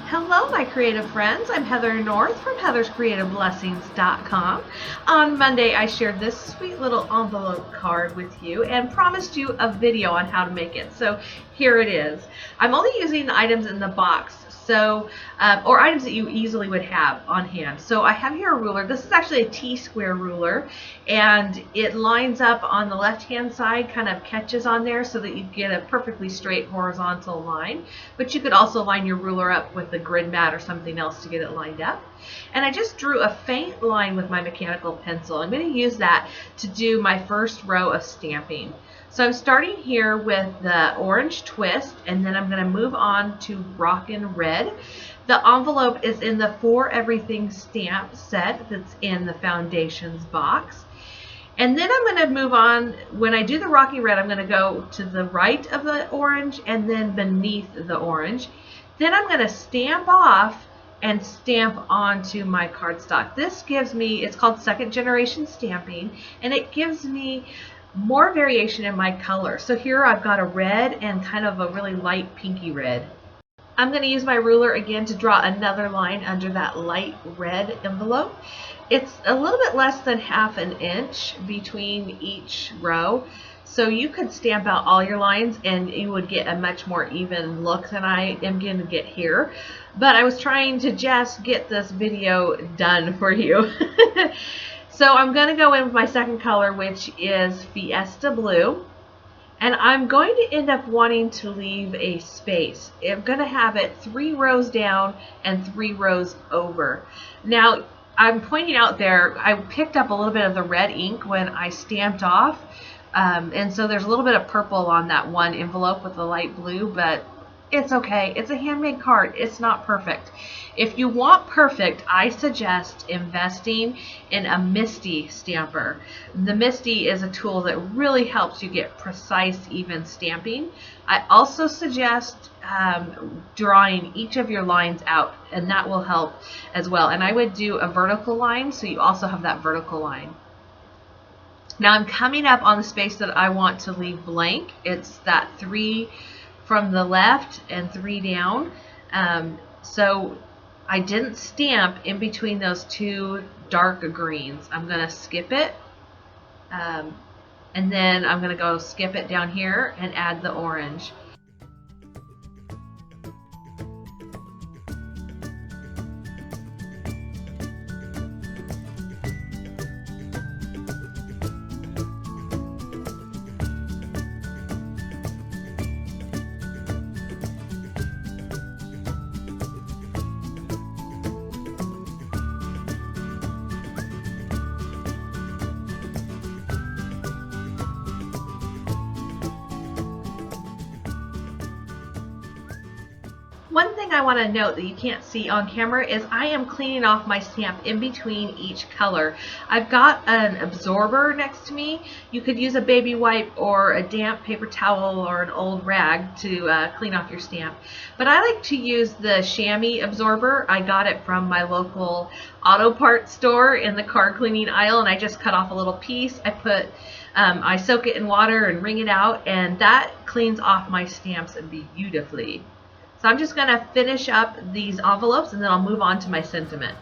Hello, my creative friends. I'm Heather North from heatherscreativeblessings.com. On Monday, I shared this sweet little envelope card with you and promised you a video on how to make it. So here it is. I'm only using the items in the box, or items that you easily would have on hand. So I have here a ruler. This is actually a T-square ruler, and it lines up on the left-hand side, kind of catches on there so that you get a perfectly straight horizontal line. But you could also line your ruler up with a grid mat or something else to get it lined up. And I just drew a faint line with my mechanical pencil. I'm going to use that to do my first row of stamping. So I'm starting here with the orange twist, and then I'm going to move on to Rockin' Red. The envelope is in the For Everything stamp set that's in the Foundations box. And then I'm going to move on. When I do the Rockin' Red, I'm going to go to the right of the orange and then beneath the orange. Then I'm going to stamp off and stamp onto my cardstock. This gives me, it's called second generation stamping, and it gives me more variation in my color. So here I've got a red and kind of a really light pinky red. I'm going to use my ruler again to draw another line under that light red envelope. It's a little bit less than ½ an inch between each row. So you could stamp out all your lines and you would get a much more even look than I am going to get here. But I was trying to just get this video done for you. So I'm going to go in with my second color, which is Fiesta Blue. And I'm going to end up wanting to leave a space. I'm going to have it 3 rows down and 3 rows over. Now, I'm pointing out there, I picked up a little bit of the red ink when I stamped off. And so there's a little bit of purple on that one envelope with the light blue, but it's okay. It's a handmade card. It's not perfect. If you want perfect, I suggest investing in a MISTI stamper. The MISTI is a tool that really helps you get precise, even stamping. I also suggest drawing each of your lines out, and that will help as well. And I would do a vertical line, so you also have that vertical line. Now I'm coming up on the space that I want to leave blank. It's that 3 from the left and 3 down. So I didn't stamp in between those 2 dark greens. I'm going to skip it. And then I'm going to go skip it down here and add the orange. One thing I want to note that you can't see on camera is I am cleaning off my stamp in between each color. I've got an absorber next to me. You could use a baby wipe or a damp paper towel or an old rag to clean off your stamp. But I like to use the chamois absorber. I got it from my local auto parts store in the car cleaning aisle, and I just cut off a little piece. I soak it in water and wring it out, and that cleans off my stamps beautifully. So I'm just going to finish up these envelopes, and then I'll move on to my sentiment.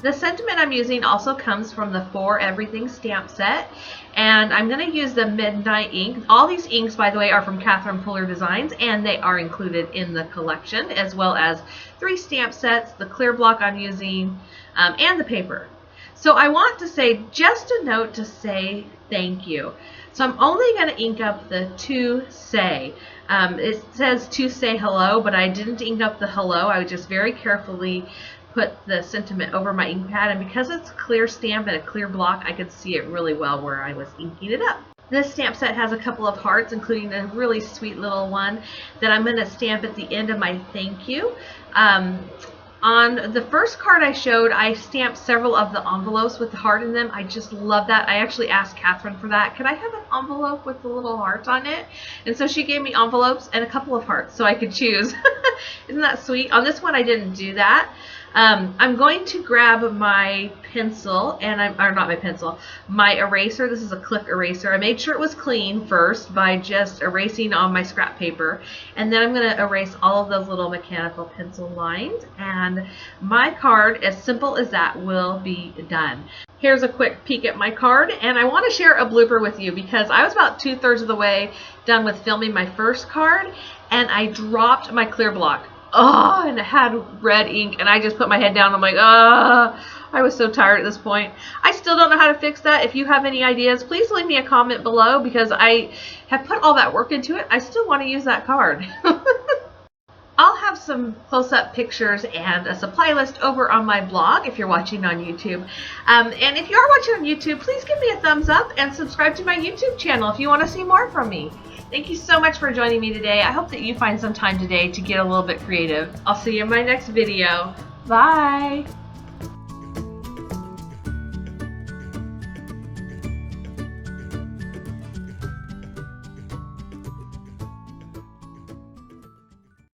The sentiment I'm using also comes from the For Everything stamp set, and I'm going to use the Midnight ink. All these inks, by the way, are from Catherine Puller Designs, and they are included in the collection, as well as 3 stamp sets, the clear block I'm using, and the paper. So I want to say just a note to say thank you. So I'm only going to ink up the To Say. It says To Say Hello, but I didn't ink up the hello. I would just very carefully put the sentiment over my ink pad, and because it's a clear stamp and a clear block, I could see it really well where I was inking it up. This stamp set has a couple of hearts, including a really sweet little one that I'm going to stamp at the end of my thank you. On the first card I showed, I stamped several of the envelopes with the heart in them. I just love that. I actually asked Catherine for that. Could I have an envelope with the little heart on it? And so she gave me envelopes and a couple of hearts so I could choose. Isn't that sweet? On this one I didn't do that. I'm going to grab my pencil, and my eraser. This is a click eraser. I made sure it was clean first by just erasing on my scrap paper, and then I'm going to erase all of those little mechanical pencil lines, and my card, as simple as that, will be done. Here's a quick peek at my card, and I want to share a blooper with you because I was about 2/3 of the way done with filming my first card, and I dropped my clear block. Oh, and it had red ink, and I just put my head down. I'm like, I was so tired at this point. I still don't know how to fix that. If you have any ideas, please leave me a comment below because I have put all that work into it. I still want to use that card. I'll have some close-up pictures and a supply list over on my blog if you're watching on YouTube. And if you are watching on YouTube, please give me a thumbs up and subscribe to my YouTube channel if you want to see more from me. Thank you so much for joining me today. I hope that you find some time today to get a little bit creative. I'll see you in my next video. Bye!